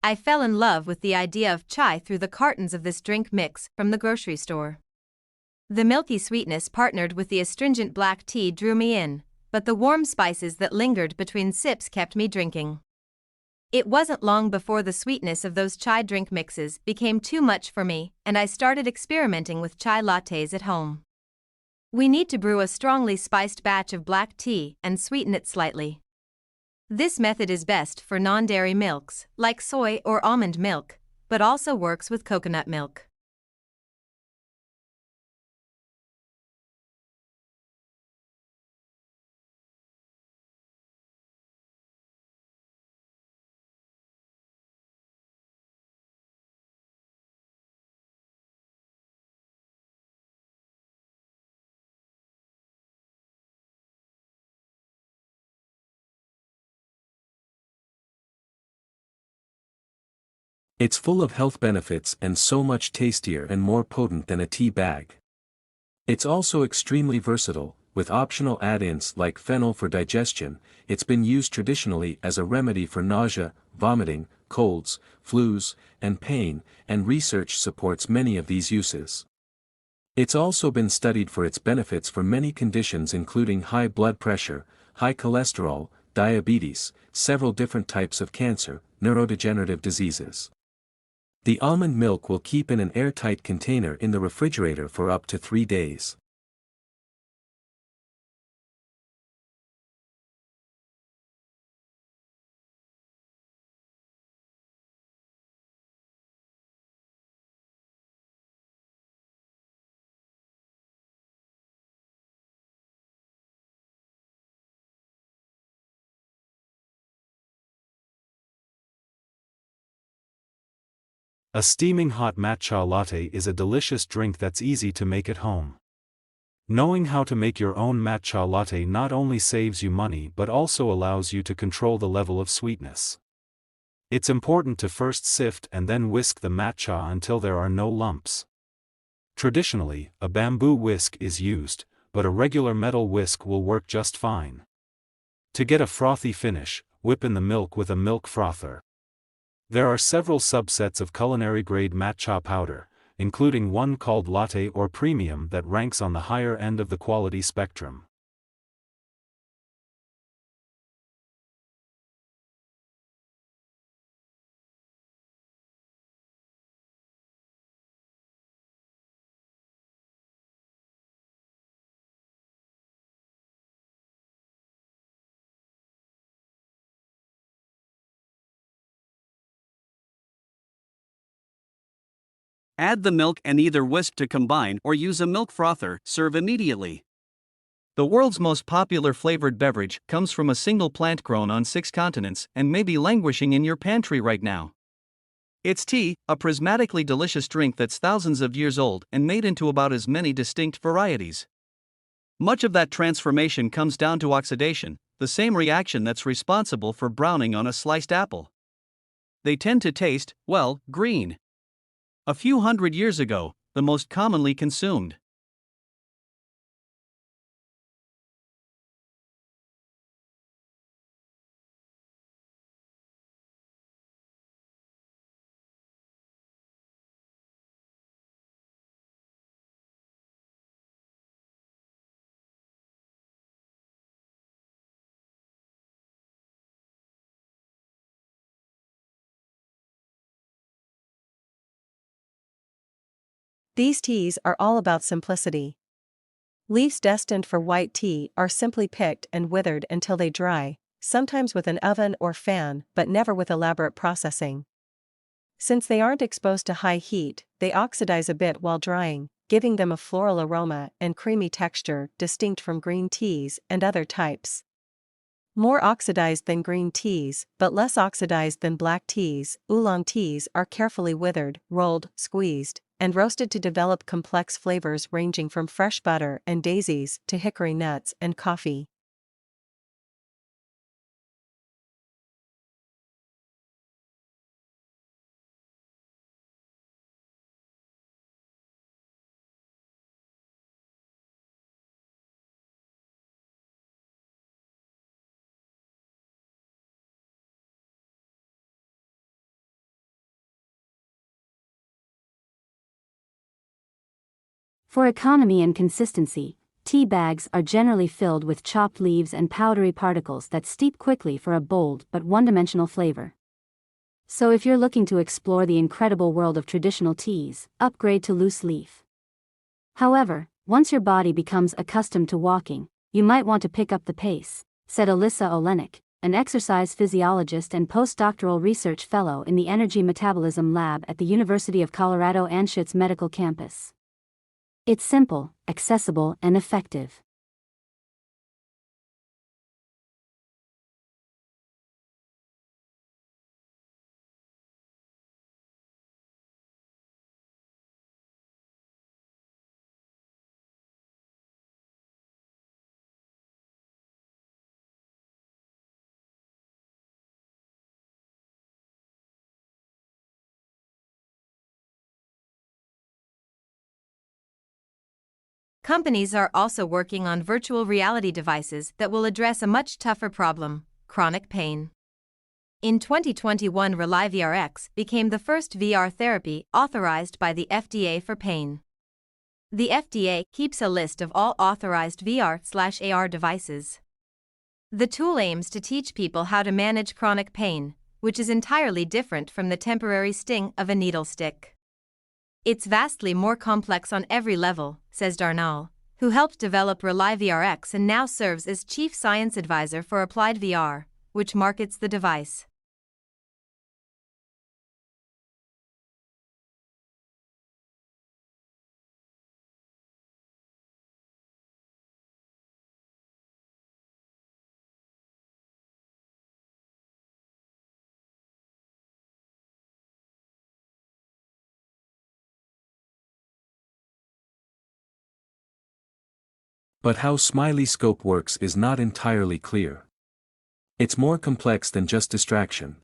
I fell in love with the idea of chai through the cartons of this drink mix from the grocery store. The milky sweetness partnered with the astringent black tea drew me in, but the warm spices that lingered between sips kept me drinking. It wasn't long before the sweetness of those chai drink mixes became too much for me, and I started experimenting with chai lattes at home. We need to brew a strongly spiced batch of black tea and sweeten it slightly. This method is best for non-dairy milks, like soy or almond milk, but also works with coconut milk. It's full of health benefits and so much tastier and more potent than a tea bag. It's also extremely versatile, with optional add-ins like fennel for digestion. It's been used traditionally as a remedy for nausea, vomiting, colds, flus, and pain, and research supports many of these uses. It's also been studied for its benefits for many conditions including high blood pressure, high cholesterol, diabetes, several different types of cancer, neurodegenerative diseases. The almond milk will keep in an airtight container in the refrigerator for up to 3 days. A steaming hot matcha latte is a delicious drink that's easy to make at home. Knowing how to make your own matcha latte not only saves you money but also allows you to control the level of sweetness. It's important to first sift and then whisk the matcha until there are no lumps. Traditionally, a bamboo whisk is used, but a regular metal whisk will work just fine. To get a frothy finish, whip in the milk with a milk frother. There are several subsets of culinary-grade matcha powder, including one called latte or premium that ranks on the higher end of the quality spectrum. Add the milk and either whisk to combine or use a milk frother, serve immediately. The world's most popular flavored beverage comes from a single plant grown on 6 continents and may be languishing in your pantry right now. It's tea, a prismatically delicious drink that's thousands of years old and made into about as many distinct varieties. Much of that transformation comes down to oxidation, the same reaction that's responsible for browning on a sliced apple. They tend to taste, well, green. A few hundred years ago, the most commonly consumed. These teas are all about simplicity. Leaves destined for white tea are simply picked and withered until they dry, sometimes with an oven or fan, but never with elaborate processing. Since they aren't exposed to high heat, they oxidize a bit while drying, giving them a floral aroma and creamy texture distinct from green teas and other types. More oxidized than green teas, but less oxidized than black teas, oolong teas are carefully withered, rolled, squeezed, and roasted to develop complex flavors ranging from fresh butter and daisies to hickory nuts and coffee. For economy and consistency, tea bags are generally filled with chopped leaves and powdery particles that steep quickly for a bold but one-dimensional flavor. So if you're looking to explore the incredible world of traditional teas, upgrade to loose leaf. However, once your body becomes accustomed to walking, you might want to pick up the pace, said Alyssa Olenek, an exercise physiologist and postdoctoral research fellow in the Energy Metabolism Lab at the University of Colorado Anschutz Medical Campus. It's simple, accessible, and effective. Companies are also working on virtual reality devices that will address a much tougher problem: chronic pain. In 2021, ReliveRx became the first VR therapy authorized by the FDA for pain. The FDA keeps a list of all authorized VR/AR devices. The tool aims to teach people how to manage chronic pain, which is entirely different from the temporary sting of a needle stick. It's vastly more complex on every level, says Darnall, who helped develop ReliveRx and now serves as Chief Science Advisor for Applied VR, which markets the device. But how SmileyScope works is not entirely clear. It's more complex than just distraction.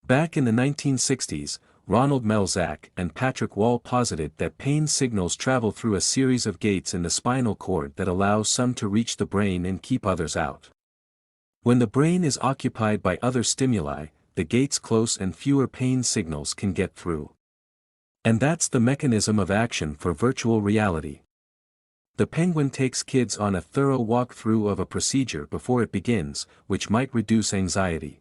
Back in the 1960s, Ronald Melzack and Patrick Wall posited that pain signals travel through a series of gates in the spinal cord that allow some to reach the brain and keep others out. When the brain is occupied by other stimuli, the gates close and fewer pain signals can get through. And that's the mechanism of action for virtual reality. The Penguin takes kids on a thorough walkthrough of a procedure before it begins, which might reduce anxiety.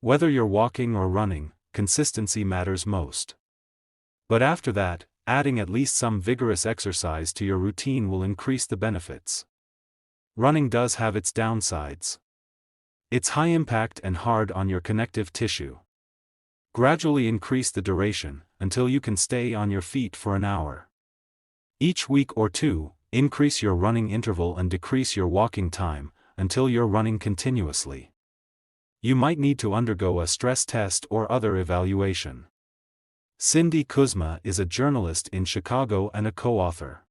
Whether you're walking or running, consistency matters most. But after that, adding at least some vigorous exercise to your routine will increase the benefits. Running does have its downsides. It's high impact and hard on your connective tissue. Gradually increase the duration, until you can stay on your feet for an hour. Each week or two, increase your running interval and decrease your walking time, until you're running continuously. You might need to undergo a stress test or other evaluation. Cindy Kuzma is a journalist in Chicago and a co-author.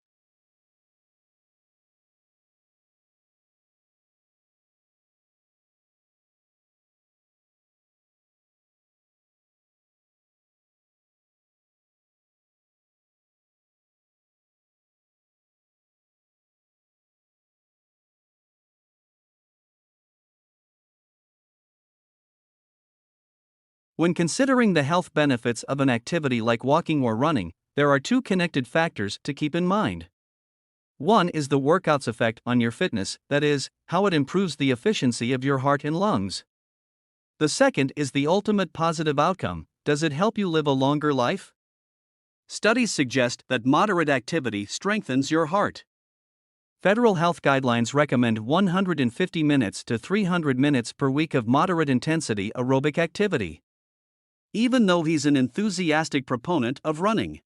When considering the health benefits of an activity like walking or running, there are two connected factors to keep in mind. One is the workout's effect on your fitness, that is, how it improves the efficiency of your heart and lungs. The second is the ultimate positive outcome: does it help you live a longer life? Studies suggest that moderate activity strengthens your heart. Federal health guidelines recommend 150 minutes to 300 minutes per week of moderate intensity aerobic activity. Even though he's an enthusiastic proponent of running.